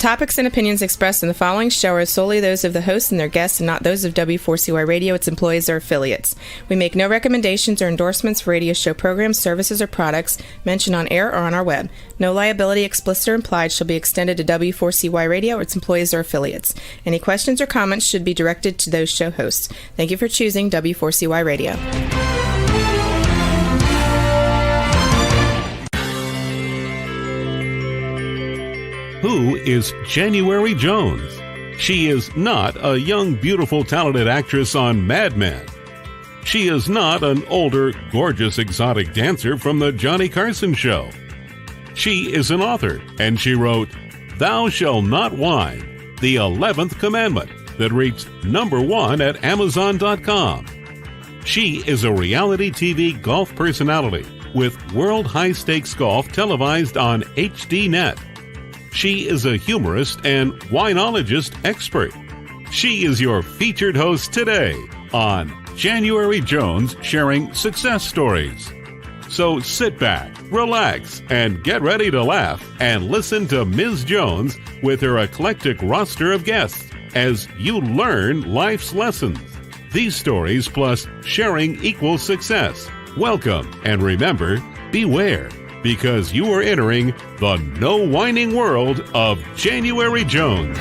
topics and opinions expressed in the following show are solely those of the host and their guests and not those of W4CY Radio, its employees, or affiliates. We make no recommendations or endorsements for radio show programs, services, or products mentioned on air or on our web. No liability, explicit or implied, shall be extended to W4CY Radio or its employees or affiliates. Any questions or comments should be directed to those show hosts. Thank you for choosing W4CY Radio. Who is January Jones? She is not a young, beautiful, talented actress on Mad Men. She is not an older, gorgeous, exotic dancer from the Johnny Carson Show. She is an author, and she wrote Thou Shalt Not Whine, the 11th Commandment, that reached #1 at Amazon.com. She is a reality TV golf personality with World High Stakes Golf televised on HDNet. She is a humorist and winologist expert. She is your featured host today on January Jones Sharing Success Stories. So sit back, relax, and get ready to laugh and listen to Ms. Jones with her eclectic roster of guests as you learn life's lessons. These stories plus sharing equals success. Welcome, and remember, beware, because you are entering the no whining world of January Jones.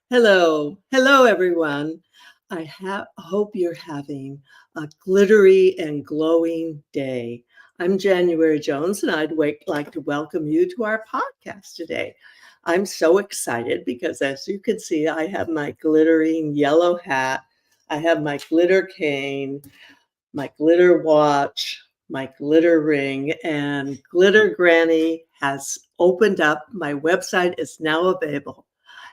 Hello everyone. I hope you're having a glittery and glowing day. I'm January Jones, and I'd like to welcome you to our podcast today. I'm so excited because, as you can see, I have my glittering yellow hat. I have my glitter cane, my glitter watch, my glitter ring, and Glitter Granny has opened up. My website is now available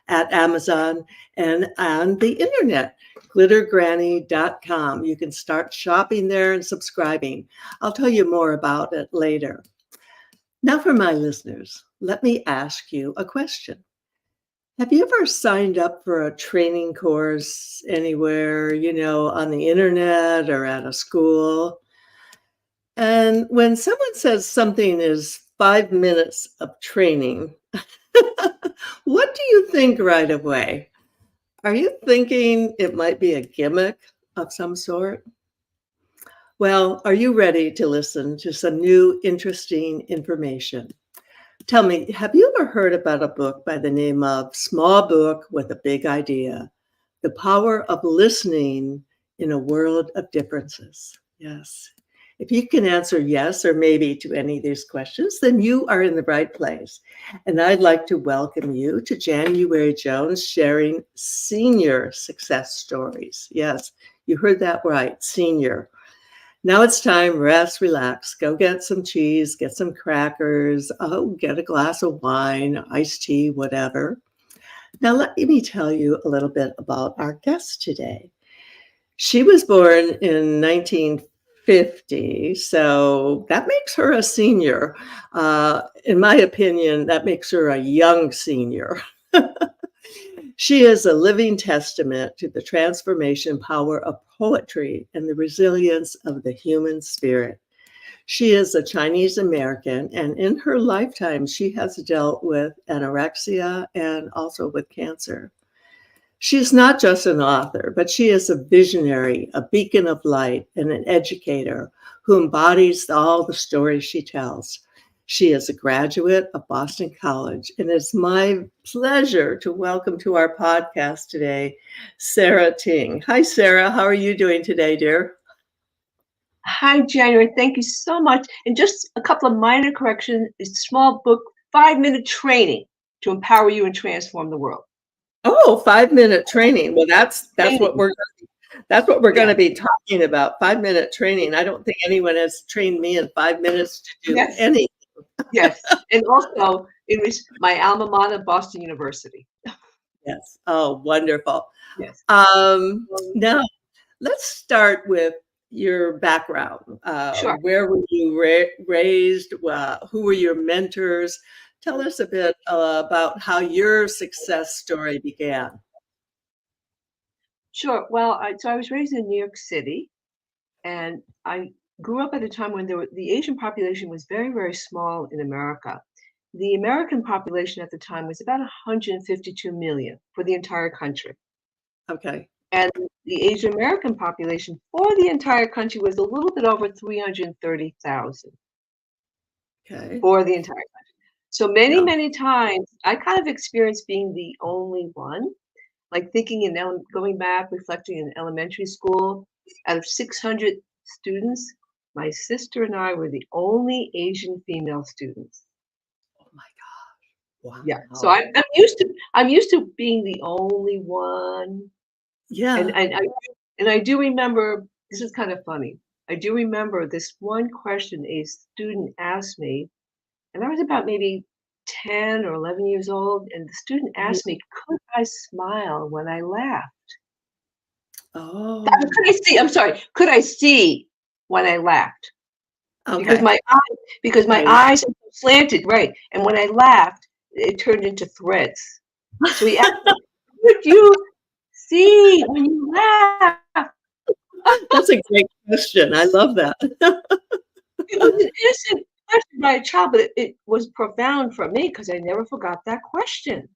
at Amazon and on the internet, glittergranny.com. You can start shopping there and subscribing. I'll tell you more about it later. Now for my listeners, let me ask you a question. Have you ever signed up for a training course anywhere, on the internet or at a school? And when someone says something is 5 minutes of training, what do you think right away? Are you thinking it might be a gimmick of some sort? Well, are you ready to listen to some new interesting information? Tell me, have you ever heard about a book by the name of Small Book with a Big Idea? The Power of Listening in a World of Differences. Yes. If you can answer yes or maybe to any of these questions, then you are in the right place. And I'd like to welcome you to January Jones Sharing Senior Success Stories. Yes, you heard that right, senior. Now it's time, rest, relax, go get some cheese, get some crackers, get a glass of wine, iced tea, whatever. Now let me tell you a little bit about our guest today. She was born in 1950, so that makes her a senior. In my opinion, that makes her a young senior. She is a living testament to the transformation power of poetry and the resilience of the human spirit. She is a Chinese American, and in her lifetime, she has dealt with anorexia and also with cancer. She's not just an author, but she is a visionary, a beacon of light, and an educator who embodies all the stories she tells. She is a graduate of Boston College, and it's my pleasure to welcome to our podcast today, Sara Ting. Hi, Sara. How are you doing today, dear? Hi, January. Thank you so much. And just a couple of minor corrections. It's a small book, 5-minute training to empower you and transform the world. Oh, 5-minute training. Well, that's what we're going to be talking about. 5-minute training. I don't think anyone has trained me in 5 minutes to do anything. Yes, and also it was my alma mater, Boston University. Yes. Oh, wonderful. Yes. Now, let's start with your background. Sure. Where were you raised? Who were your mentors? Tell us a bit about how your success story began. Sure. Well, so I was raised in New York City, and I grew up at a time when the Asian population was very, very small in America. The American population at the time was about 152 million for the entire country. Okay. And the Asian American population for the entire country was a little bit over 330,000 Okay. for the entire country. So many, Yeah. many times I kind of experienced being the only one, like thinking going back, reflecting in elementary school, out of 600 students, my sister and I were the only Asian female students. Oh my God. Yeah. So Wow. I'm used to being the only one. And Yeah. I do remember, this is kind of funny. I do remember this one question a student asked me, and I was about maybe 10 or 11 years old, and the student Mhm. asked me, could I smile when I laughed? Oh, Could I see? I'm sorry. Could I see when I laughed? Because okay. my Right. eyes are slanted, right? And when I laughed, it turned into threads. So he asked me, "Could you see when you laugh?" That's a great question. I love that. It was an innocent question by a child, but it was profound for me because I never forgot that question.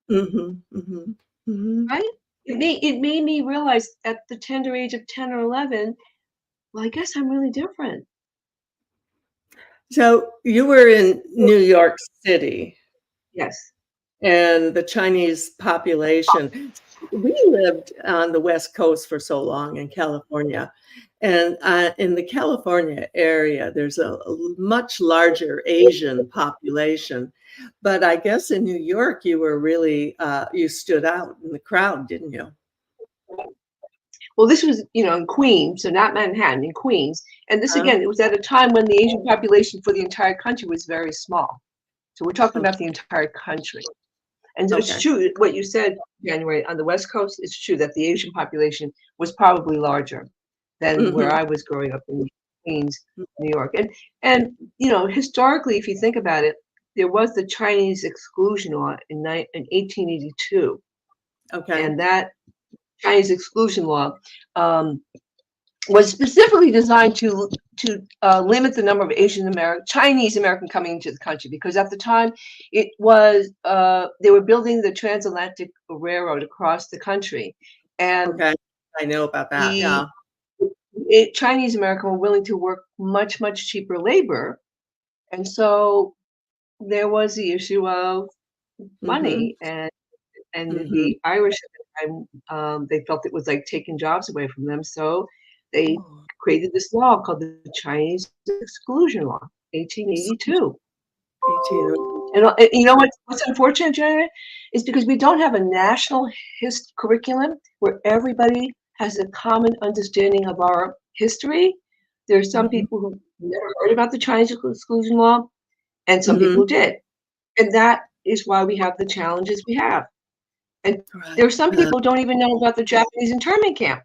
Mhm, mhm, mhm. Right? It made me realize at the tender age of 10 or 11, well, I guess I'm really different. So you were in New York City Yes. and the Chinese population. We lived on the West Coast for so long in California. And in the California area, there's a much larger Asian population. But I guess in New York, you were really, you stood out in the crowd, didn't you? Well, this was, in Queens, so not Manhattan, in Queens. And this Uh, again, it was at a time when the Asian population for the entire country was very small. So we're talking okay. about the entire country. And it's Okay. true what you said, January, on the West Coast, it's true that the Asian population was probably larger than where Mhm. I was growing up in Queens, New York. And historically, if you think about it, there was the Chinese exclusion law in 1882. Okay. And that Chinese exclusion law um, was specifically designed to limit the number of Chinese American coming into the country because at the time it was they were building the transatlantic railroad across the country, and Okay. I know about that. the Yeah. Chinese American were willing to work much cheaper labor, and so there was the issue of Mhm. money and Mhm. the Irish at the time, they felt it was like taking jobs away from them, so they Oh, created this law called the Chinese Exclusion Law, 1882. 18. And you know what's unfortunate, Janet, is because we don't have a national curriculum where everybody has a common understanding of our history. There are some Mhm. people who never heard about the Chinese Exclusion Law, and some people Mhm. who did. And that is why we have the challenges we have. And Right. there are some people who don't even know about the Japanese internment camp.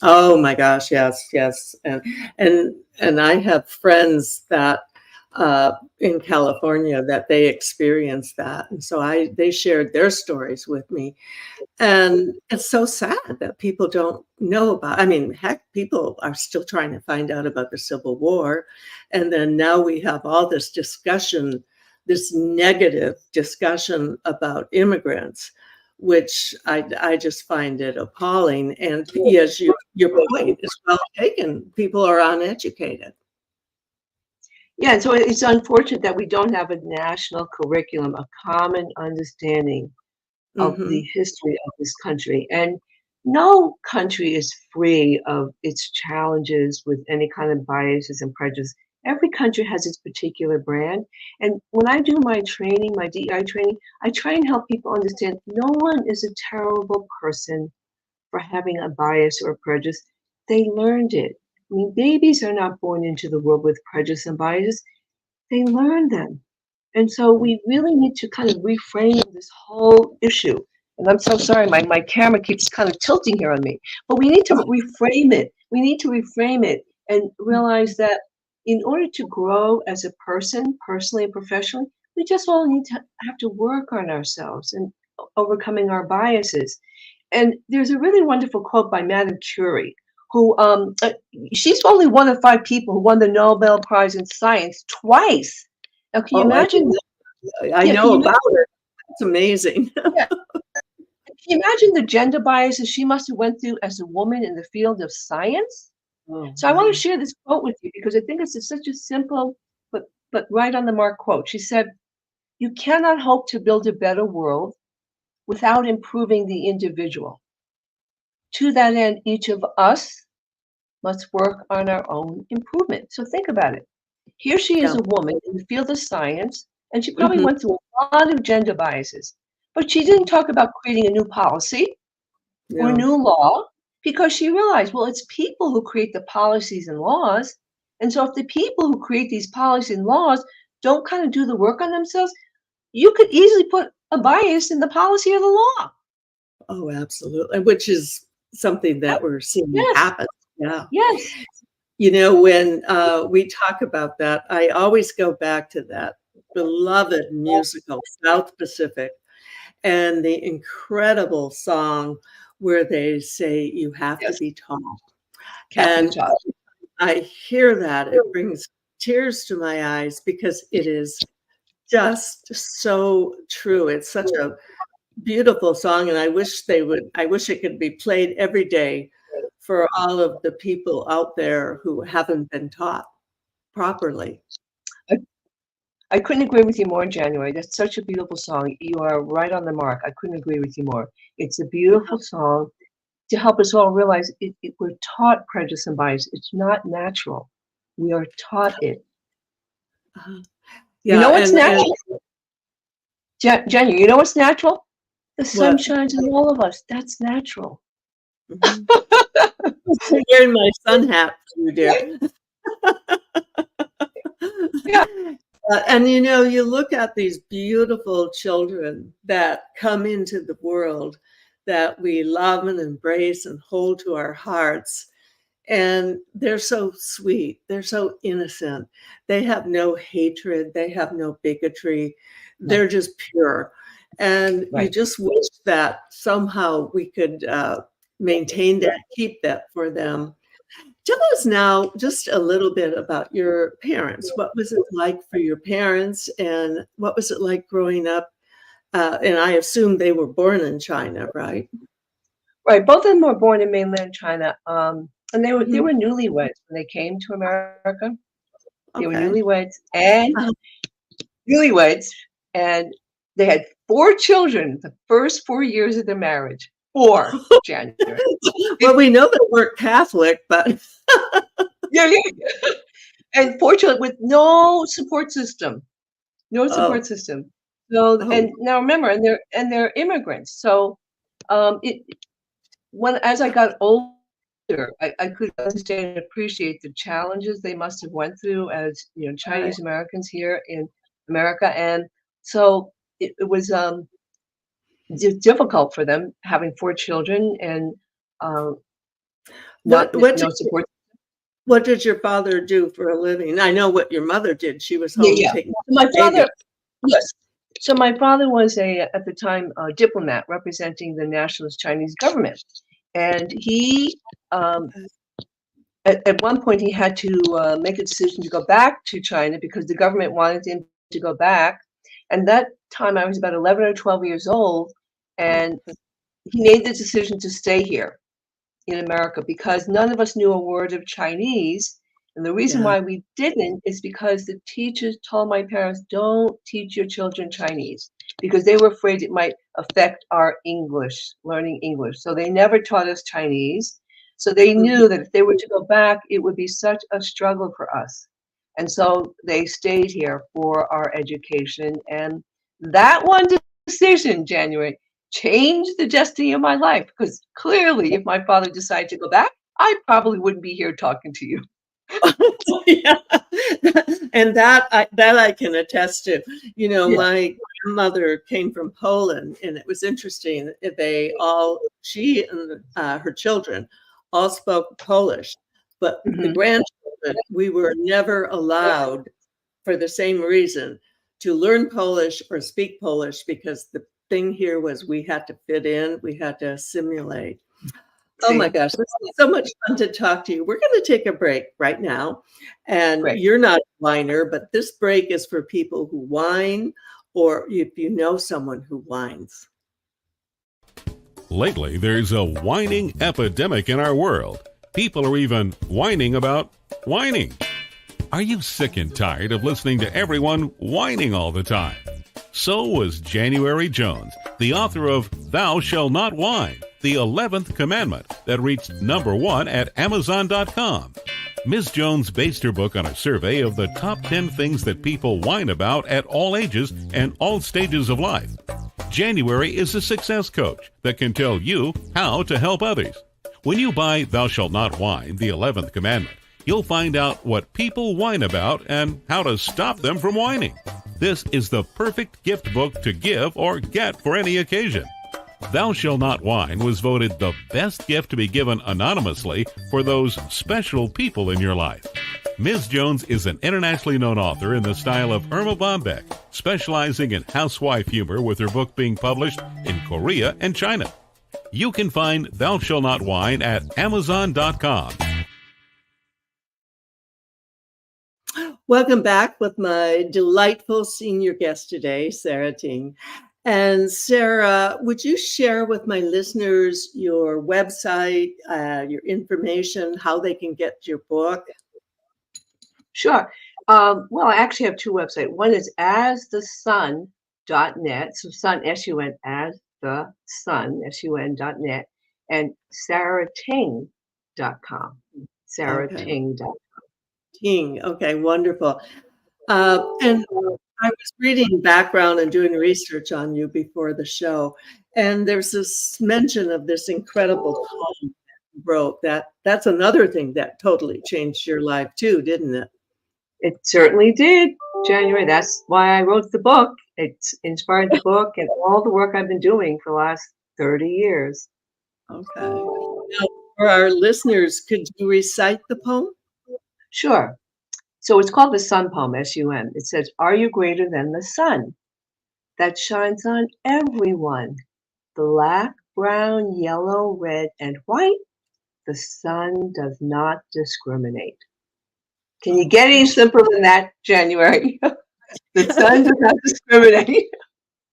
Oh my gosh, yes, yes. And I have friends that in California that they experienced that. And so they shared their stories with me. And it's so sad that people don't know about. I mean, heck, people are still trying to find out about the Civil War. And then now we have all this discussion, this negative discussion about immigrants, which I just find it appalling. And yes, your point is well taken. People are uneducated. Yeah, and so it's unfortunate that we don't have a national curriculum, a common understanding of the Hmm. history of this country. And no country is free of its challenges with any kind of biases and prejudice. Every country has its particular brand. And when I do my training, my DEI training, I try and help people understand no one is a terrible person for having a bias or prejudice. They learned it. I mean, babies are not born into the world with prejudice and biases. They learn them. And so we really need to kind of reframe this whole issue. And I'm so sorry, my camera keeps kind of tilting here on me. But we need to reframe it. We need to reframe it and realize that in order to grow as a person, personally and professionally, we just all need to have to work on ourselves and overcoming our biases. And there's a really wonderful quote by Madame Curie, who she's only one of 5 people who won the Nobel Prize in Science twice. Now, can you Oh, imagine? I Yeah, can know you about it. It's amazing. yeah, can you imagine the gender biases she must have went through as a woman in the field of science? Oh, So I want to wow. share this quote with you because I think it's such a simple but right on the mark quote. She said, "You cannot hope to build a better world without improving the individual. To that end, each of us must work on our own improvement." So think about it. Here she is, Yeah. a woman in the field of science, and she probably Hmm. went through a lot of gender biases, but she didn't talk about creating a new policy or Yeah. new law because she realized, well, it's people who create the policies and laws. And so if the people who create these policies and laws don't kind of do the work on themselves, you could easily put a bias in the policy or the law. Oh, absolutely. Which is something that we're seeing Yes, happen. Yeah. yes, When we talk about that, I always go back to that beloved musical, South Pacific, and the incredible song where they say, "You have to yes. be tall." Capital And child. I hear that, it brings tears to my eyes because it is just so true. It's such a beautiful song, and I wish it could be played every day for all of the people out there who haven't been taught properly. I, I couldn't agree with you more, January. That's such a beautiful song. You are right on the mark. I couldn't agree with you more. It's a Yeah. beautiful song to help us all realize we're taught prejudice and bias. It's not natural. We are taught it. Uh-huh. You Yeah, know what's and natural? Jenny, you know what's natural? The sun what shines on all of us. That's natural. mhm. I'm wearing my sun hat too, dear. Yeah. And you look at these beautiful children that come into the world that we love and embrace and hold to our hearts. And they're so sweet. They're so innocent. They have no hatred. They have no bigotry. No, They're just pure. And you right. just wish that somehow we could maintain that, keep that for them. Tell us now just a little bit about your parents. What was it like for your parents, and what was it like growing up? And I assume they were born in China, right? Right. Both of them were born in mainland China. And they Mhm. were newlyweds when they came to America. They were Okay. Uh, newlyweds, and they had 4 children the first 4 years of their marriage. 4, January. well, we know they weren't Catholic, but Yeah, yeah. And 4 children with no support system. No support oh, system. So, oh, and now remember, and they're immigrants. So, it when as I got older, I could understand and appreciate the challenges they must have went through as right. Chinese Americans here in America, and so it was difficult for them having 4 children and uh, not What what did no support. what did your father do for a living? I know what your mother did. She was Yeah, home yeah. taking So my baby. father, yes. So my father was at the time, a diplomat representing the nationalist Chinese government, and he, at one point, he had to make a decision to go back to China because the government wanted him to go back. And that time, I was about 11 or 12 years old, and he made the decision to stay here in America because none of us knew a word of Chinese. And the reason Yeah. why we didn't is because the teachers told my parents, don't teach your children Chinese because they were afraid it might affect our English, learning English. So they never taught us Chinese. So they Mhm. knew that if they were to go back, it would be such a struggle for us. And so they stayed here for our education. And that one decision, January, changed the destiny of my life because clearly, if my father decided to go back, I probably wouldn't be here talking to you. Yeah. And that I can attest to. Yeah. My grandmother came from Poland, and it was interesting. She and her children all spoke Polish, but the Hmm. grandchildren, we were never allowed for the same reason to learn Polish or speak Polish because the thing here was we had to fit in, we had to assimilate. Oh my See, gosh, this is so much fun to talk to you. We're going to take a break right now. And great. you're not a whiner, but this break is for people who whine or if you know someone who whines. Lately, there's a whining epidemic in our world. People are even whining about whining. Are you sick and tired of listening to everyone whining all the time? So was January Jones, the author of Thou Shalt Not Whine, the 11th commandment that reached #1 at Amazon.com. Ms. Jones based her book on a survey of the top 10 things that people whine about at all ages and all stages of life. January is a success coach that can tell you how to help others. When you buy Thou Shalt Not Whine, the 11th commandment, you'll find out what people whine about and how to stop them from whining. This is the perfect gift book to give or get for any occasion. Thou Shalt Not Whine was voted the best gift to be given anonymously for those special people in your life. Ms. Jones is an internationally known author in the style of Irma Bombeck, specializing in housewife humor with her book being published in Korea and China. You can find Thou Shalt Not Whine at Amazon.com. Welcome back with my delightful senior guest today, Sara Ting. And Sara, would you share with my listeners your website, your information, how they can get your book? Sure. Well, I actually have two websites. One is asthesun.net. So sun, S-U-N, as the sun, S-U-N.net, and sarating.com. Okay. Sarating.com. Ting. Okay, wonderful. And I was reading background and doing research on you before the show, and there's this mention of this incredible poem that you wrote. That's another thing that totally changed your life too, didn't it? It certainly did, January. That's why I wrote the book. It's inspired the book and all the work I've been doing for the last 30 years. Okay. Now, for our listeners, could you recite the poem? Sure. So it's called the Sun Poem, S-U-N. It says, "Are you greater than the sun that shines on everyone? Black, brown, yellow, red, and white. The sun does not discriminate." Can you get any simpler than that, January? The sun does not discriminate.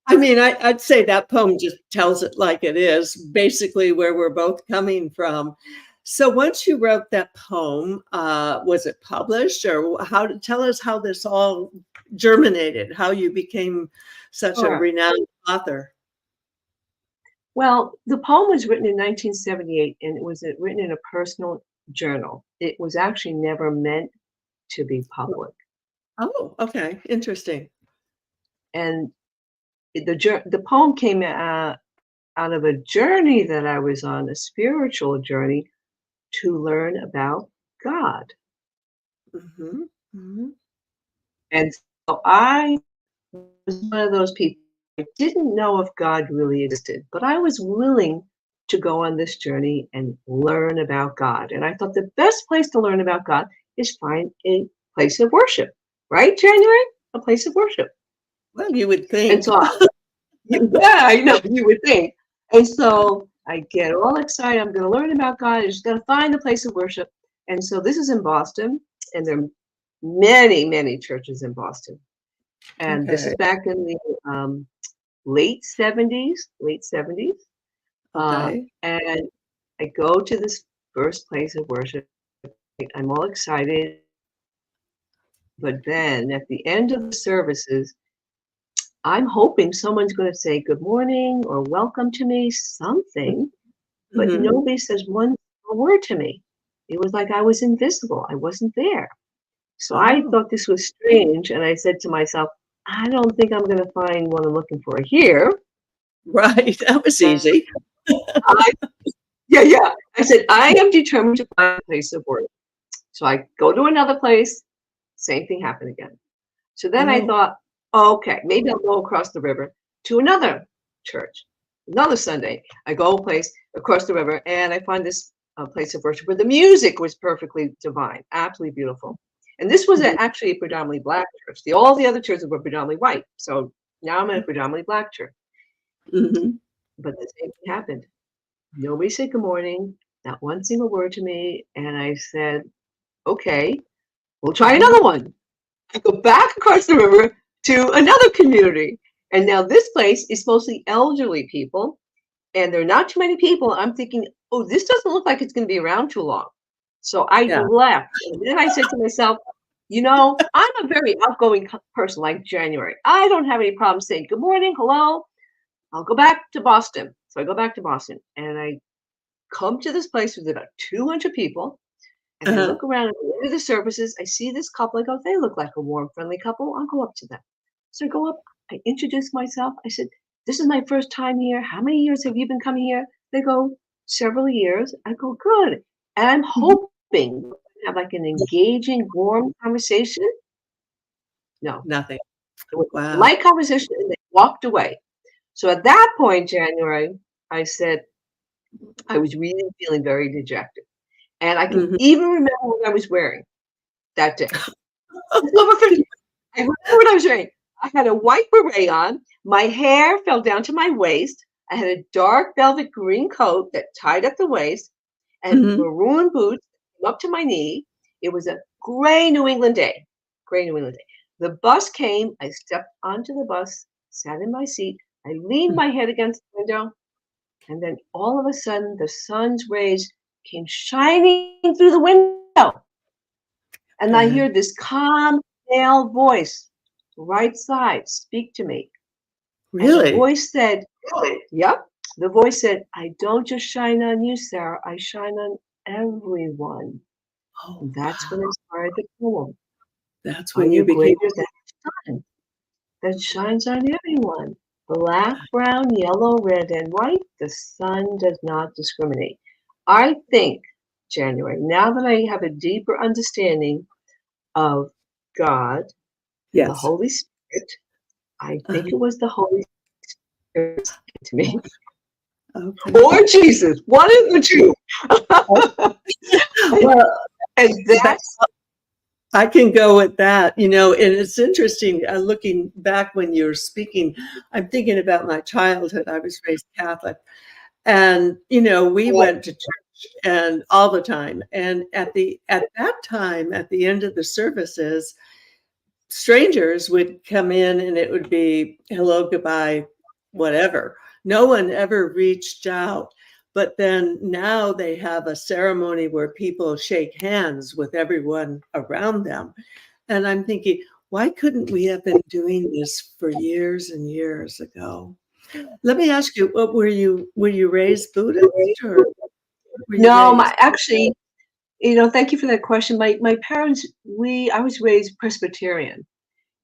I mean, I'd say that poem just tells it like it is, basically where we're both coming from. So once you wrote that poem, was it published, or tell us how this all germinated, how you became such a Sure. renowned author? Well, the poem was written in 1978, and it was written in a personal journal. It was actually never meant to be public. Oh, okay. Interesting. And the poem came out of a journey that I was on, a spiritual journey to learn about God. Mm-hmm. Mm-hmm. And so I was one of those people. I didn't know if God really existed, but I was willing to go on this journey and learn about God. And I thought the best place to learn about God is find a place of worship, right, January? A place of worship. Well, you would And think. so, yeah, I know, you would think. And so I get all excited. I'm going to learn about God. I'm just going to find a place of worship. And so this is in Boston, and there are many, many churches in Boston. And this is Okay. back in the late 70s. Okay. And I go to this first place of worship. I'm all excited. But then at the end of the services, I'm hoping someone's going to say good morning or welcome to me, something, but Mm-hmm. nobody says one word to me. It was like I was invisible. I wasn't there. So I Oh, thought this was strange. And I said to myself, I don't think I'm going to find what I'm looking for here. right. That was And easy. I, yeah. I said, I am determined to find a place of worship. So I go to another place, same thing happened again. So then I Oh, thought, okay, maybe I'll go across the river to another church. Another Sunday, I go a place across the river and I find this place of worship where the music was perfectly divine, absolutely beautiful. And this was mhm. actually a predominantly black church. All the other churches were predominantly white. So now I'm in a predominantly black church. Mhm. But the same thing happened. Nobody said good morning. not one single word to me. And I said, okay, we'll try another one. I go back across the river to another community. And now this place is mostly elderly people, and there are not too many people. I'm thinking, oh, this doesn't look like it's going to be around too long. So I Yeah. left. And then I said to myself, I'm a very outgoing person like January. I don't have any problem saying good morning, hello. I'll go back to Boston. So I go back to Boston and I come to this place with about 200 people. And I Uh-huh. look around at the end of the services. I see this couple. I go, they look like a warm, friendly couple. I'll go up to them. So I go up. I introduce myself. I said, this is my first time here. How many years have you been coming here? They go, several years. I go, good. And I'm hoping to have like an engaging, warm conversation. No, Nothing. it was a Wow. light conversation, and they walked away. So at that point, January, I said, I was really feeling very dejected. And I can Mhm. even remember what I was wearing that day. It's over 50. I remember what I was wearing. I had a white beret on. My hair fell down to my waist. I had a dark velvet green coat that tied up the waist and Mhm. maroon boots up to my knee. It was a gray New England day. Gray New England day. The bus came. I stepped onto the bus, sat in my seat. I leaned my head against the window, and then all of a sudden the sun's rays came shining through the window. And I Good. hear this calm male voice, right side, speak to me. And the Really? voice said, yep. The voice said, I don't just shine on you, Sarah. I shine on everyone. Oh, And that's when wow. I started the poem. That's Are when you you became. greater than the sun that shines on everyone? Black, brown, yellow, red, and white. The sun does not discriminate. I think, January, now that I have a deeper understanding of God and the Yes. Holy Spirit. I think Uh-huh. it was the Holy Spirit to me, Okay. or Jesus, one of the two. and, Well, and that that's I can go with that, and it's interesting looking back when you're speaking. I'm thinking about my childhood. I was raised Catholic, and we went to church and all the time. And at that time, at the end of the services, strangers would come in and it would be hello, goodbye, whatever. No one ever reached out. But then now they have a ceremony where people shake hands with everyone around them. And I'm thinking, why couldn't we have been doing this for years and years ago? Let me ask you, what were you raised Buddhist or were you no, raised? my actually, thank you for that question. My parents, I was raised Presbyterian,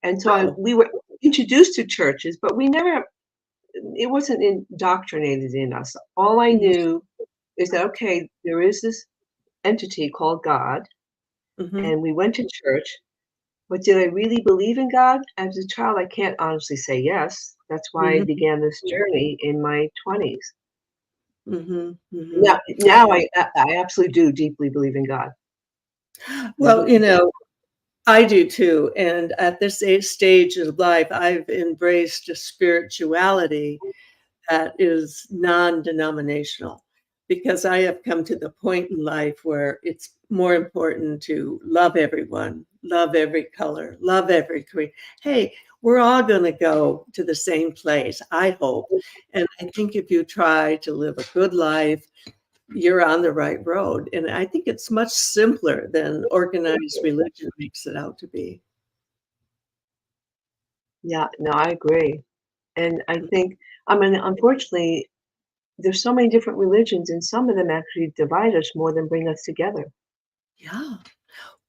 and so Oh, we were introduced to churches, but we never. It wasn't indoctrinated in us. All I knew is that okay, there is this entity called God, mm-hmm, and we went to church. But did I really believe in God? As a child, I can't honestly say yes. That's why I mm-hmm, began this journey in my 20s. mm-hmm, mm-hmm. Now I absolutely do deeply believe in God. Well, Never. I do too. And at this stage of life, I've embraced a spirituality that is non-denominational because I have come to the point in life where it's more important to love everyone, love every color, love every creed. Hey, we're all going to go to the same place, I hope. And I think if you try to live a good life, you're on the right road. And I think it's much simpler than organized religion makes it out to be. Yeah, no, I agree. And I think, I mean, unfortunately, there's so many different religions, and some of them actually divide us more than bring us together. Yeah.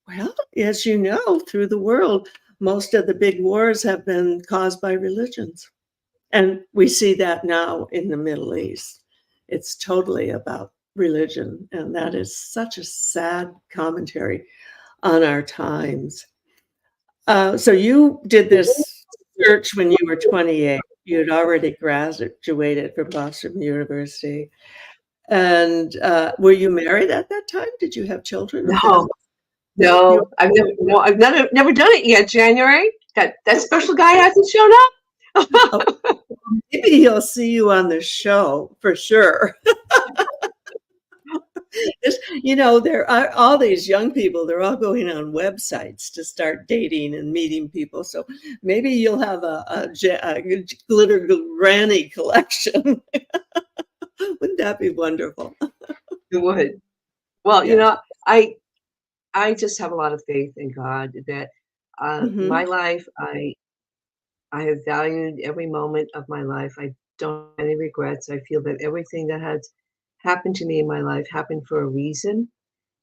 Well, as you know, through the world, most of the big wars have been caused by religions. And we see that now in the Middle East. It's totally about religion. And that is such a sad commentary on our times. So you did this search when you were 28. You had already graduated from Boston University. And were you married at that time? Did you have children or No, family? You no, I've never, no, I've never done it yet. January, that special guy hasn't shown oh, up. maybe he'll see you on the show for sure. there are all these young people, they're all going on websites to start dating and meeting people. So maybe you'll have a glitter granny collection. Wouldn't that be wonderful? It would. Well, Yes. I just have a lot of faith in God that Hmm. my life, I have valued every moment of my life. I don't have any regrets. I feel that everything that has happened to me in my life happened for a reason.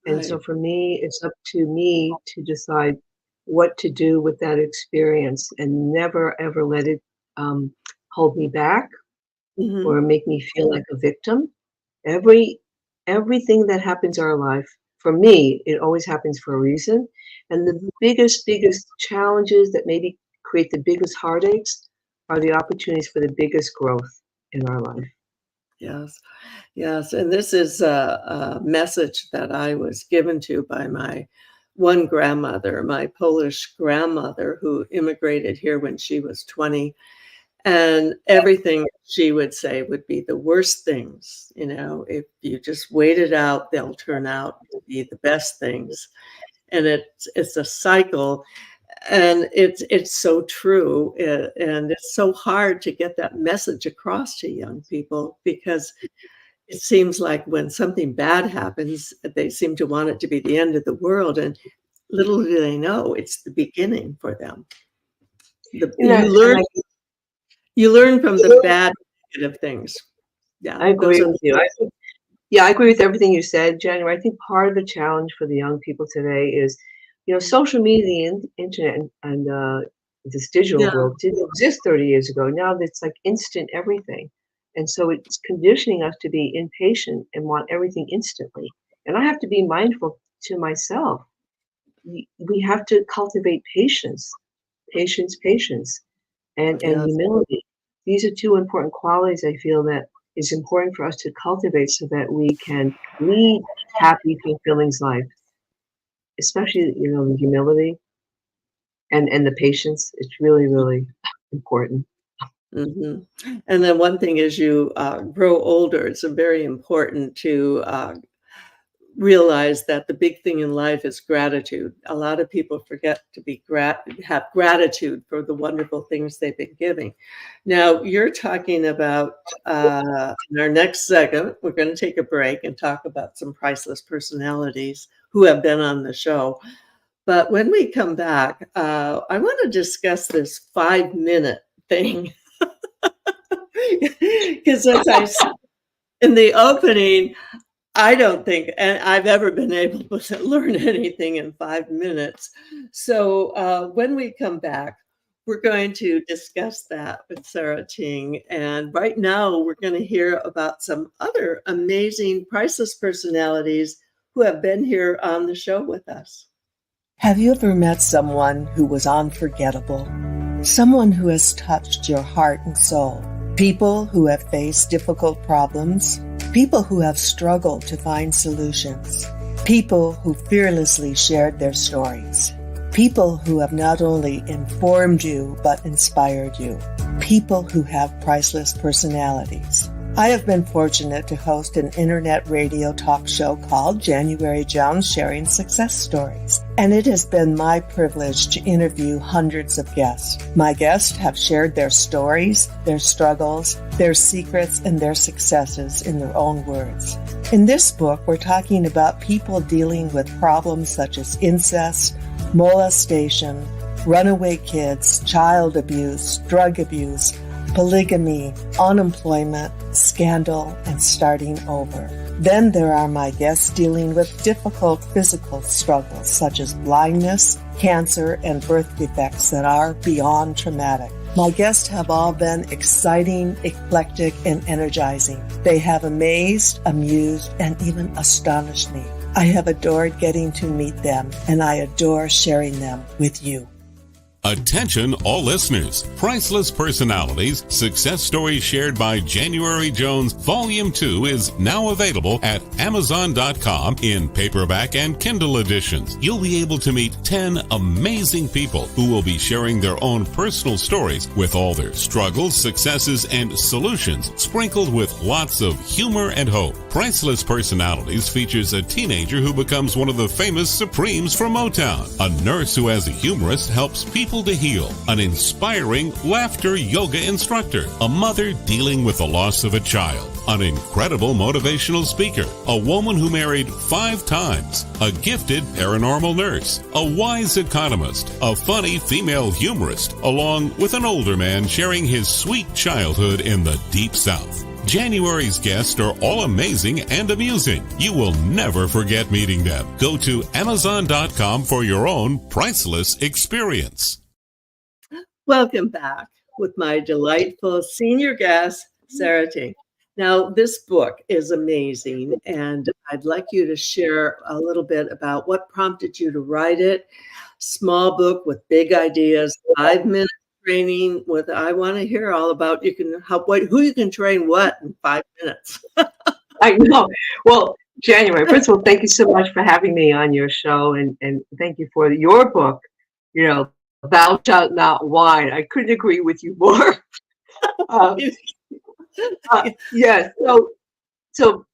And so Right. for me, it's up to me to decide what to do with that experience and never ever let it um, hold me back Hmm. or make me feel like a victim. Every everything that happens in our life, for me, it always happens for a reason. And the biggest challenges that maybe create the biggest heartaches are the opportunities for the biggest growth in our life. Yes. Yes. And this is a message that I was given to by my one grandmother, my Polish grandmother, who immigrated here when she was 20. And everything she would say would be the worst things. If you just wait it out, they'll turn out to be the best things. And it's a cycle, and it's so true, and it's so hard to get that message across to young people because it seems like when something bad happens, they seem to want it to be the end of the world, and little do they know it's the beginning for them. The And you that, learn and you learn from the bad, negative things. Yeah, I those agree are with you. Yeah, I agree with everything you said, January. I think part of the challenge for the young people today is, social media and internet and this digital yeah, world didn't exist 30 years ago. Now it's like instant everything. And so it's conditioning us to be impatient and want everything instantly. And I have to be mindful to myself. We have to cultivate patience, and yes, humility. These are two important qualities I feel that is important for us to cultivate so that we can lead happy, fulfilling life, especially, the humility and the patience. It's really, really important. mhm. And then one thing as you, grow older, it's very important to, realize that the big thing in life is gratitude. A lot of people forget to have gratitude for the wonderful things they've been giving. Now, you're talking about in our next segment, we're going to take a break and talk about some priceless personalities who have been on the show. But when we come back, I want to discuss this 5 minute thing because as I said in the opening, I don't think and I've ever been able to learn anything in 5 minutes. So, when we come back, we're going to discuss that with Sara Ting, and right now, we're gonna hear about some other amazing priceless personalities who have been here on the show with us. Have you ever met someone who was unforgettable? Someone who has touched your heart and soul? People who have faced difficult problems? People who have struggled to find solutions? People who fearlessly shared their stories? People who have not only informed you but inspired you? People who have priceless personalities? I have been fortunate to host an internet radio talk show called January Jones Sharing Success Stories, and it has been my privilege to interview hundreds of guests. My guests have shared their stories, their struggles, their secrets, and their successes in their own words. In this book, we're talking about people dealing with problems such as incest, molestation, runaway kids, child abuse, drug abuse, polygamy, unemployment, scandal, and starting over. Then there are my guests dealing with difficult physical struggles such as blindness, cancer, and birth defects that are beyond traumatic. My guests have all been exciting, eclectic, and energizing. They have amazed, amused, and even astonished me. I have adored getting to meet them, and I adore sharing them with you. Attention all listeners. Priceless Personalities, Success Stories Shared by January Jones, Volume 2 is now available at Amazon.com in paperback and Kindle editions. You'll be able to meet 10 amazing people who will be sharing their own personal stories with all their struggles, successes, and solutions, sprinkled with lots of humor and hope. Priceless Personalities features a teenager who becomes one of the famous Supremes from Motown, a nurse who as a humorist helps people to heal, an inspiring laughter yoga instructor, a mother dealing with the loss of a child, an incredible motivational speaker, a woman who married 5 times, a gifted paranormal nurse, a wise economist, a funny female humorist, along with an older man sharing his sweet childhood in the Deep South. January's guests are all amazing and amusing. You will never forget meeting them. Go to Amazon.com for your own priceless experience. Welcome back with my delightful senior guest, Sara Ting. Now, this book is amazing, and I'd like you to share a little bit about what prompted you to write it. Small book with big ideas, 5-minute training with, I want to hear all about who you can train what in 5 minutes. I know. Well, January, first of all, thank you so much for having me on your show, and thank you for your book, Thou Shalt Not Whine. I couldn't agree with you more. Yes. So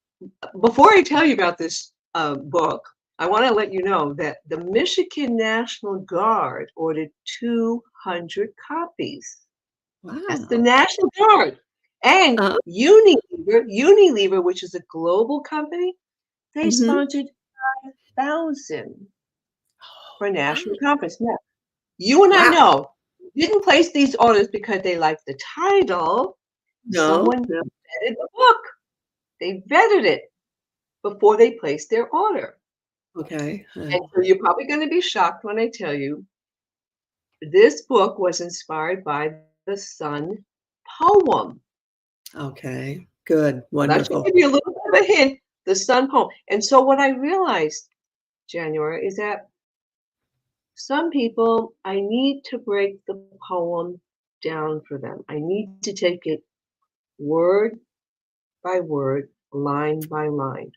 before I tell you about this book, I want to let you know that the Michigan National Guard ordered 200 copies. Wow. That's the National Guard. And Unilever, which is a global company, they sponsored 5,000 for a national conference. Now, you and I know didn't place these orders because they liked the title. Someone vetted the book. They vetted it before they placed their order. Okay. And so you're probably going to be shocked when I tell you this book was inspired by the Sun poem. Okay. Good. Wonderful. That should give you a little bit of a hint, the Sun poem. And so what I realized, January, is that some people, I need to break the poem down for them. I need to take it word by word, line by line.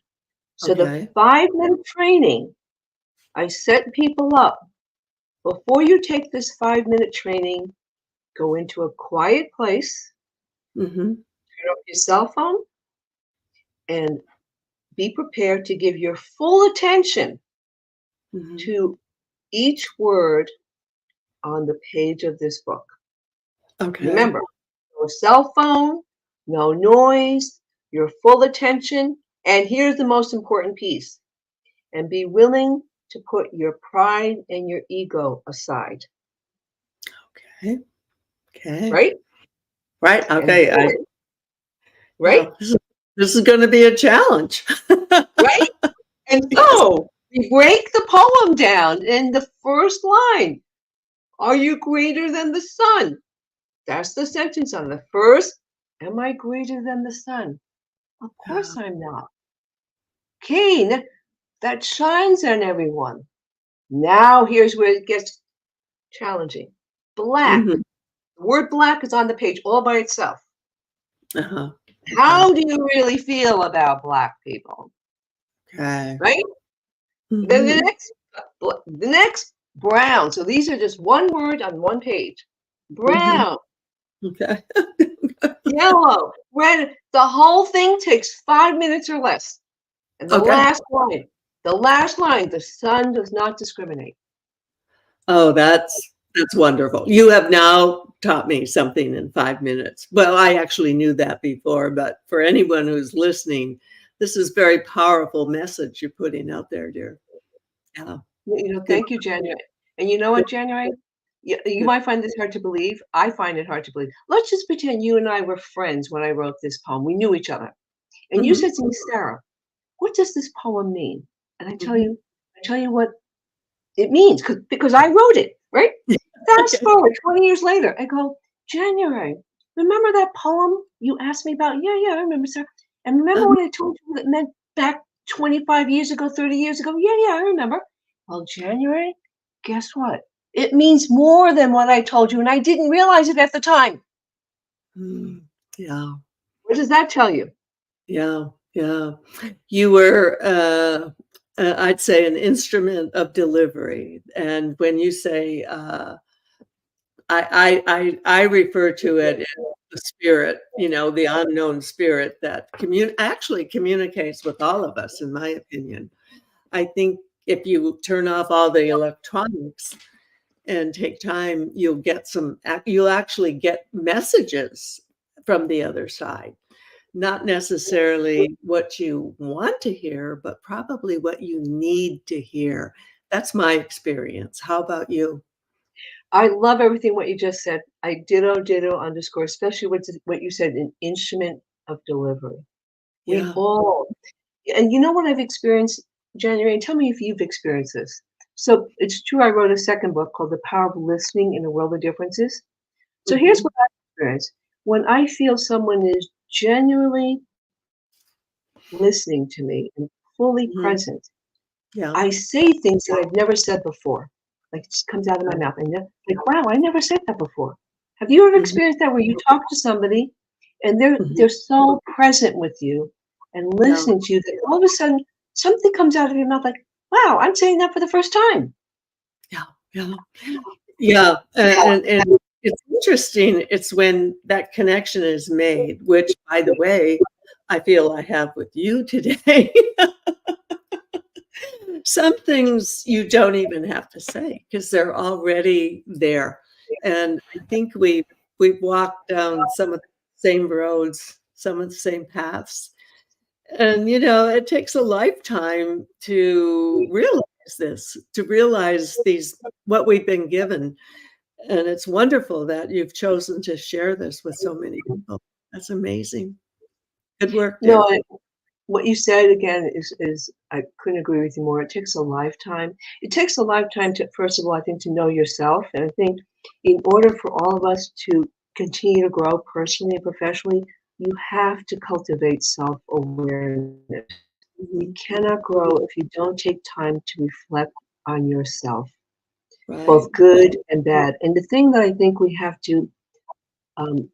So the 5-minute training, I set people up. Before you take this 5-minute training, go into a quiet place, turn off your cell phone, and be prepared to give your full attention to each word on the page of this book. Okay. Remember, no cell phone, no noise, your full attention. And here's the most important piece. And be willing to put your pride and your ego aside. Okay. Okay. Right? Right. Okay. Right? Well, this is going to be a challenge. Right? And so we break the poem down in the first line. Are you greater than the sun? That's the sentence on the first. Am I greater than the sun? Of course I'm not. Keen that shines on everyone. Now here's where it gets challenging. Black. The word black is on the page all by itself. How do you really feel about black people? Okay. Right? Then the next brown. So these are just one word on one page. Brown. Okay. Yellow. Red. The whole thing takes 5 minutes or less. And the last line, the sun does not discriminate. Oh, that's wonderful. You have now taught me something in 5 minutes. Well, I actually knew that before, but for anyone who's listening, this is a very powerful message you're putting out there, dear. Yeah. Thank you, January. And you know what, January? You might find this hard to believe. I find it hard to believe. Let's just pretend you and I were friends when I wrote this poem. We knew each other. And you said to me, Sarah, what does this poem mean? And I tell you what it means because I wrote it, right? Fast forward 20 years later, I go, January, remember that poem you asked me about? Yeah, I remember, sir. And remember when I told you what it meant back 25 years ago, 30 years ago? Yeah, I remember. Well, January, guess what? It means more than what I told you, and I didn't realize it at the time. Yeah. What does that tell you? Yeah. Yeah. You were, I'd say, an instrument of delivery. And when you say, I refer to it as the spirit, the unknown spirit that actually communicates with all of us, in my opinion. I think if you turn off all the electronics and take time, you'll actually get messages from the other side. Not necessarily what you want to hear, but probably what you need to hear. That's my experience. How about you? I love everything what you just said. I ditto underscore, especially what you said, an instrument of delivery. We Yeah. all, and you know what I've experienced, January, and tell me if you've experienced this. So it's true, I wrote a second book called The Power of Listening in a World of Differences. So here's Mhm. what I've experienced. When I feel someone is genuinely listening to me and fully Mhm. present, Yeah. I say things that I've never said before. Like it just comes out of my mouth. And like, wow, I never said that before. Have you ever Mhm. experienced that where you talk to somebody and they're Mhm. so present with you and Yeah. listening to you that all of a sudden something comes out of your mouth like, wow, I'm saying that for the first time. Yeah. Yeah. Yeah. And it's interesting. It's when that connection is made, which, by the way, I feel I have with you today. Some things you don't even have to say because they're already there. And I think we've walked down some of the same roads, some of the same paths. And it takes a lifetime to realize this, to realize these what we've been given. And it's wonderful that you've chosen to share this with so many people. That's amazing. Good work, No, dear. what you said again is I couldn't agree with you more. It takes a lifetime. It takes a lifetime to, first of all, I think, to know yourself. And I think in order for all of us to continue to grow personally and professionally, you have to cultivate self-awareness. You Mhm. cannot grow if you don't take time to reflect on yourself, both Right. good and bad. And the thing that I think we have to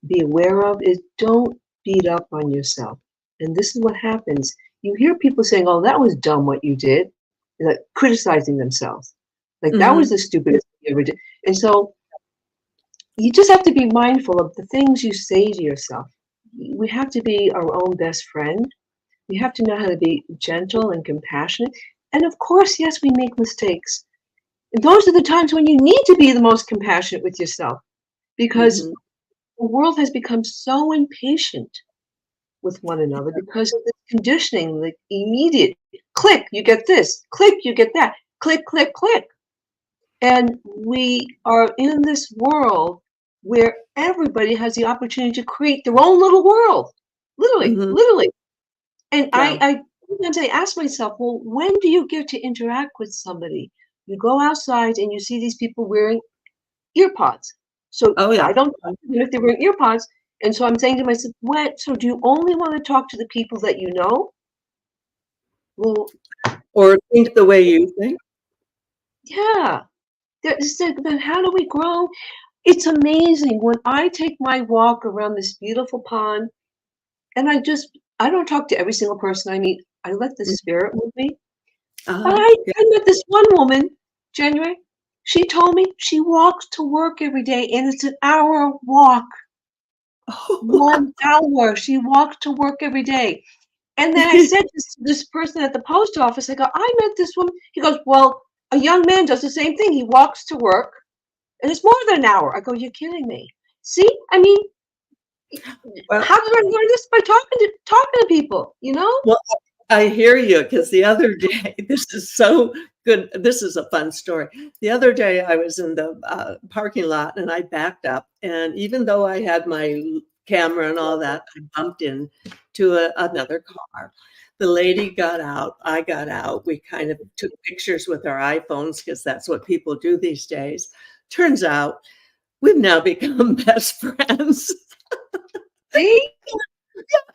be aware of is don't beat up on yourself. And this is what happens. You hear people saying, "Oh, that was dumb what you did," like criticizing themselves. Like that was Mhm. the stupidest thing you ever did. And so you just have to be mindful of the things you say to yourself. We have to be our own best friend. We have to know how to be gentle and compassionate. And of course, yes, we make mistakes. And those are the times when you need to be the most compassionate with yourself because Mhm. the world has become so impatient with one another because of the conditioning, like immediate click, you get this, click, you get that, click, click, click. And we are in this world where everybody has the opportunity to create their own little world. Literally, Mhm. literally. And Yeah. I sometimes I ask myself, well, when do you get to interact with somebody? You go outside and you see these people wearing ear pods. So Oh, I yeah. don't talk to them if they're wearing ear pods. And so I'm saying to myself, what? So do you only want to talk to the people that you know? Well, Or think the way you think. yeah. But how do we grow? It's amazing when I take my walk around this beautiful pond and I don't talk to every single person I meet. I let the Mhm. spirit move me. Uh-huh. I met this one woman, January. She told me she walks to work every day and it's an hour walk. Yeah. 1 hour. She walked to work every day. And then I said to this person at the post office, I go, I met this woman. He goes, well, a young man does the same thing. He walks to work and it's more than an hour. I go, you're kidding me. See, I mean, Well how did I learn this? By talking to people, you know? well, I hear you because the other day this is so good. This is a fun story. The other day, I was in the, parking lot, and I backed up, and even though I had my camera and all that, I bumped into another car. The lady got out, I got out, we kind of took pictures with our iPhones because that's what people do these days. Turns out we've now become best friends. See?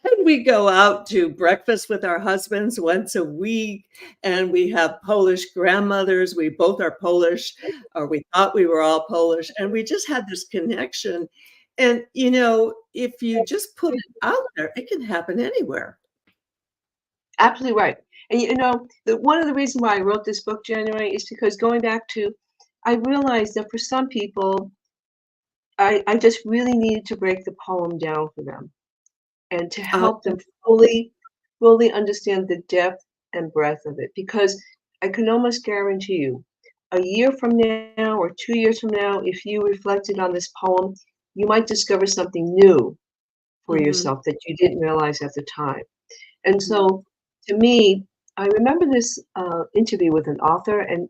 And we go out to breakfast with our husbands once a week, and we have Polish grandmothers. We both are Polish, or we thought we were all Polish, and we just had this connection. And, if you just put it out there, it can happen anywhere. Absolutely right. And one of the reasons why I wrote this book, January, is because going back to, I realized that for some people, I just really needed to break the poem down for them and to help them fully understand the depth and breadth of it. Because I can almost guarantee you, a year from now or 2 years from now, if you reflected on this poem, you might discover something new for Mhm, yourself that you didn't realize at the time. And mhm. so, to me, I remember this interview with an author, and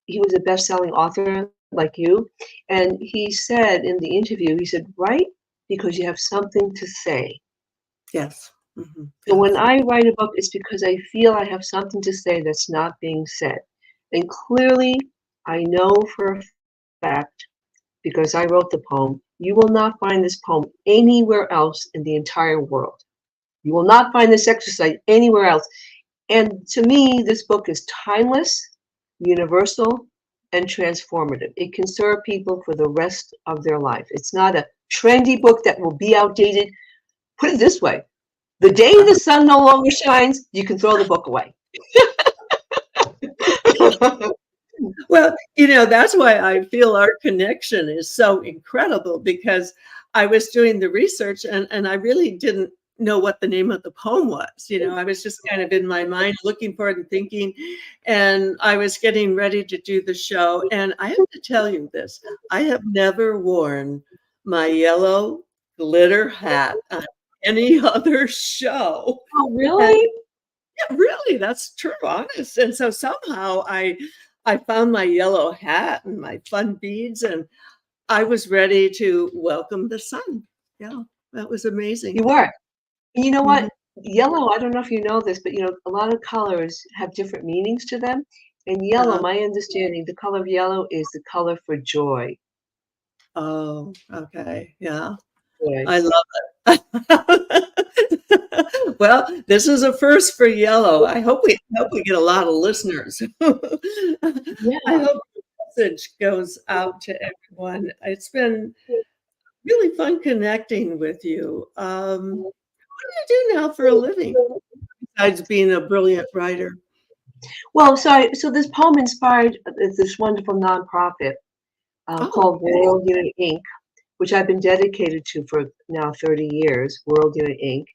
he was a best-selling author like you. And he said in the interview, he said, write because you have something to say. Yes. Mhm, So when yes. I write a book, it's because I feel I have something to say that's not being said. And clearly, I know for a fact, because I wrote the poem, you will not find this poem anywhere else in the entire world. You will not find this exercise anywhere else. And to me, this book is timeless, universal, and transformative. It can serve people for the rest of their life. It's not a trendy book that will be outdated. Put it this way, the day the sun no longer shines, you can throw the book away. Well, that's why I feel our connection is so incredible, because I was doing the research, and I really didn't know what the name of the poem was. I was just kind of in my mind looking for it and thinking, and I was getting ready to do the show. And I have to tell you this, I have never worn my yellow glitter hat on any other show. Oh, And really? yeah, really, that's true, honest. And so somehow I found my yellow hat and my fun beads, and I was ready to welcome the sun. Yeah, that was amazing. You were. And you know Mhm. what? Yellow, I don't know if you know this, but a lot of colors have different meanings to them. And yellow, Uh-huh. my understanding, the color of yellow is the color for joy. Oh, okay. Yeah, Joy. I love it. Well, this is a first for yellow. I hope we get a lot of listeners. I Yeah. hope the message goes out to everyone. It's been really fun connecting with you. What do you do now for a living besides being a brilliant writer? Well, so this poem inspired this wonderful nonprofit Oh, called okay. World Unit Inc., which I've been dedicated to for now 30 years, World Unit Inc.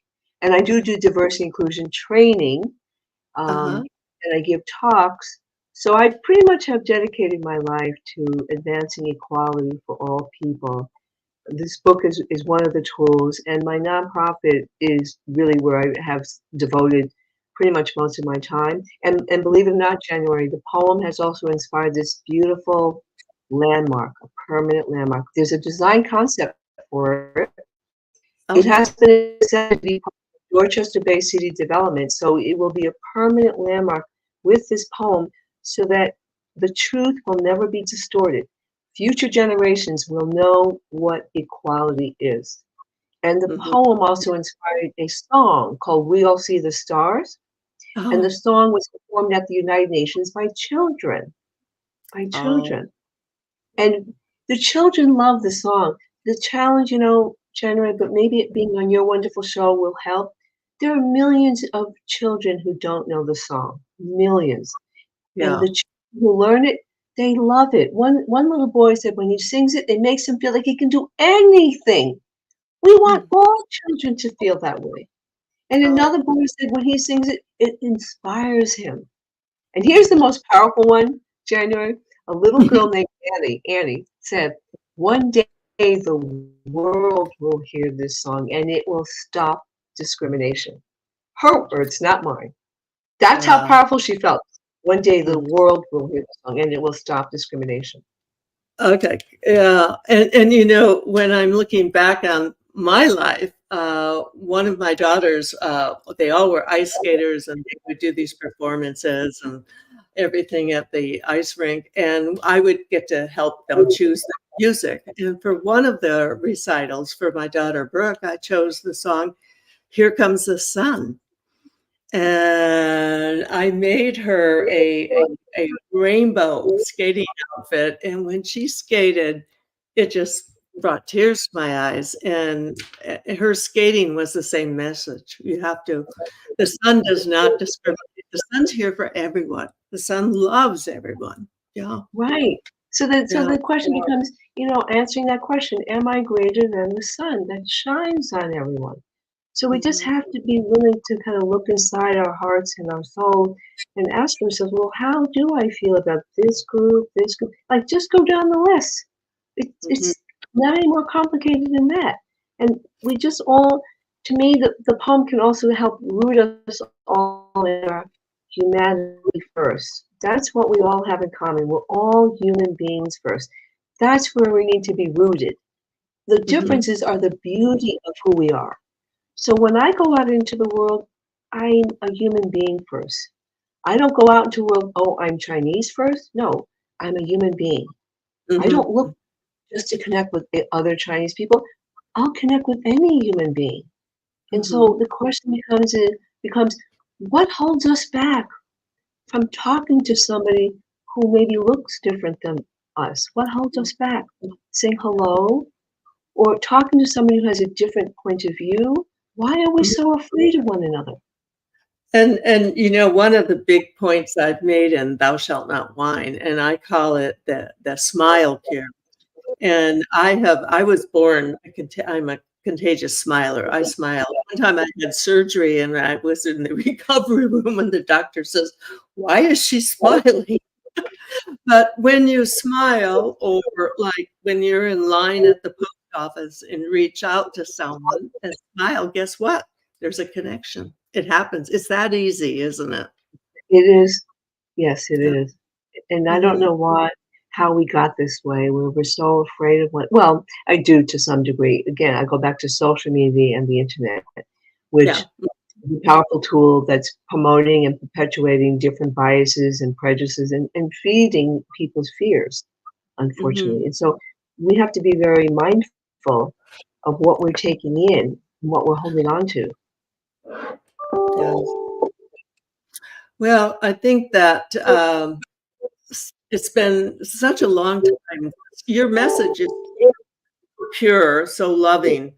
And I do diversity inclusion training, Uh-huh. and I give talks. So I pretty much have dedicated my life to advancing equality for all people. This book is one of the tools, and my nonprofit is really where I have devoted pretty much most of my time. And believe it or not, January, the poem has also inspired this beautiful landmark, a permanent landmark. There's a design concept for it. It Oh, has been accepted to be part of Dorchester Bay City development, so it will be a permanent landmark with this poem so that the truth will never be distorted. Future generations will know what equality is. And the mhm. poem also inspired a song called We All See the Stars. And the Oh, song was performed at the United Nations by children, by oh, children. And the children love the song. The challenge, January, but maybe it being on your wonderful show will help. There are millions of children who don't know the song, millions. And yeah. the children who learn it, they love it. One little boy said when he sings it, it makes him feel like he can do anything. We want Mm. all children to feel that way. And Oh, another boy said when he sings it, it inspires him. And here's the mhm. most powerful one, January. A little girl named Annie said, one day the world will hear this song and it will stop discrimination. Her words, not mine. That's how Wow. powerful she felt. One day the Mm. world will hear the song and it will stop discrimination. Okay. Yeah. And when I'm looking back on my life, one of my daughters, they all were ice skaters, and they would do these performances and everything at the ice rink. And I would get to help them choose the music. And for one of the recitals for my daughter Brooke, I chose the song Here Comes the Sun. And I made her a rainbow skating outfit. And when she skated, it just brought tears to my eyes. And her skating was the same message. The sun does not discriminate. The sun's here for everyone. The sun loves everyone. Yeah. Right. So Yeah. the question becomes, answering that question, am I greater than the sun that shines on everyone? So we just have to be willing to kind of look inside our hearts and our soul and ask ourselves, well, how do I feel about this group, this group? Like, just go down the list. It's not any more complicated than that. And we just all, to me, the poem can also help root us all in our humanity first. That's what we all have in common. We're all human beings first. That's where we need to be rooted. The differences are the beauty of who we are. So when I go out into the world, I'm a human being first. I don't go out into the world, oh, I'm Chinese first. No, I'm a human being. I don't look just to connect with other Chinese people. I'll connect with any human being. And so the question becomes, what holds us back from talking to somebody who maybe looks different than us? What holds us back from saying hello or talking to somebody who has a different point of view? Why are we so afraid of one another? And one of the big points I've made in Thou Shalt Not Whine, and I call it the smile cure. And I was born, I'm a contagious smiler. I smile. One time I had surgery and I was in the recovery room and the doctor says, "Why is she smiling?" But when you smile, or like when you're in line at the post office and reach out to someone and smile, guess what? There's a connection. It happens. It's that easy, isn't it? It is. Yes, it Yeah. is. And I don't know how we got this way, where we're so afraid of well, I do to some degree. Again, I go back to social media and the internet, which Yeah. is a powerful tool that's promoting and perpetuating different biases and prejudices and feeding people's fears, unfortunately. And so we have to be very mindful of what we're taking in and what we're holding on to. Yeah. Well, I think that it's been such a long time. Your message is pure, so loving.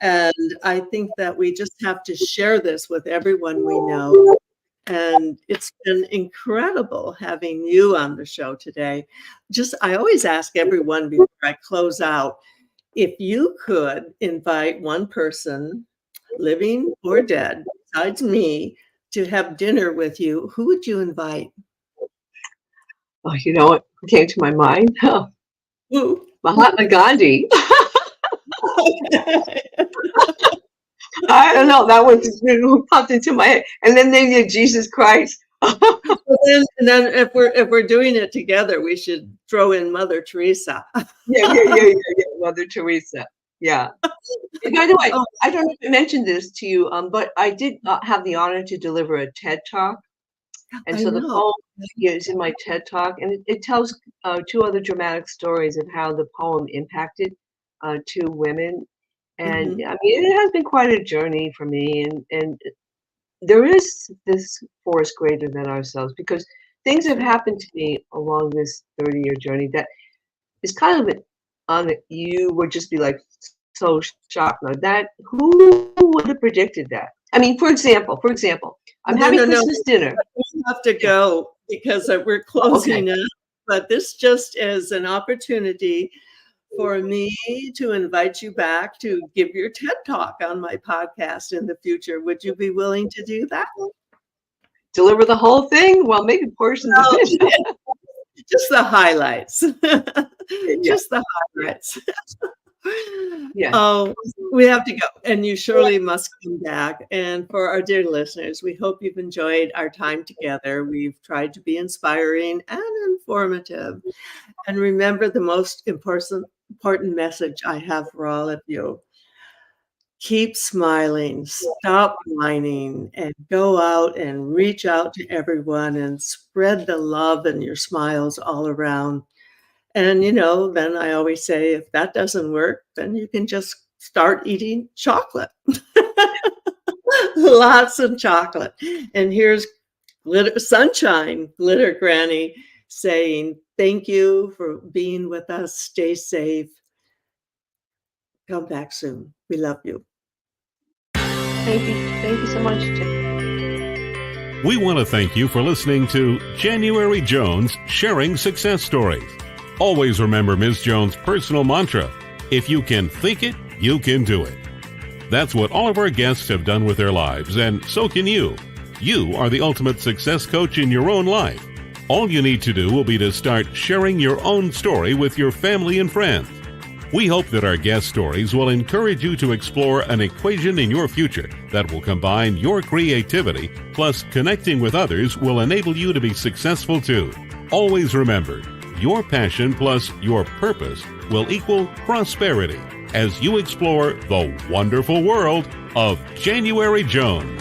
And I think that we just have to share this with everyone we know. And it's been incredible having you on the show today. I always ask everyone before I close out, if you could invite one person, living or dead, besides me, to have dinner with you, who would you invite? Oh, you know what came to my mind? Who? Mahatma Gandhi. I don't know. That was who popped into my head. And then maybe Jesus Christ. And then if we're doing it together, we should throw in Mother Teresa. Yeah. Mother Teresa. Yeah. And by the way, I don't know if I mentioned this to you, but I did have the honor to deliver a TED Talk. And so the poem is in my TED Talk, and it tells two other dramatic stories of how the poem impacted two women. And I mean, it has been quite a journey for me. And there is this force greater than ourselves, because things have happened to me along this 30-year journey that is kind of you would just be like so shocked. Now that who would have predicted that? I mean, for example, I'm having Christmas dinner. We have to go because we're closing up. But this just is an opportunity for me to invite you back to give your TED Talk on my podcast in the future. Would you be willing to do that? Deliver the whole thing? Well, maybe portions of it. Just the highlights. Just the highlights. Yeah. Oh, we have to go, and you surely must come back. And for our dear listeners, we hope you've enjoyed our time together. We've tried to be inspiring and informative. And remember the most important message I have for all of you. Keep smiling, stop whining, and go out and reach out to everyone and spread the love and your smiles all around. And, then I always say, if that doesn't work, then you can just start eating chocolate. lots of chocolate. And here's Sunshine Glitter Granny saying, thank you for being with us. Stay safe. Come back soon. We love you. Thank you. Thank you so much, Jen. We want to thank you for listening to January Jones Sharing Success Stories. Always remember Ms. Jones' personal mantra, if you can think it, you can do it. That's what all of our guests have done with their lives, and so can you. You are the ultimate success coach in your own life. All you need to do will be to start sharing your own story with your family and friends. We hope that our guest stories will encourage you to explore an equation in your future that will combine your creativity plus connecting with others will enable you to be successful too. Always remember, your passion plus your purpose will equal prosperity as you explore the wonderful world of January Jones.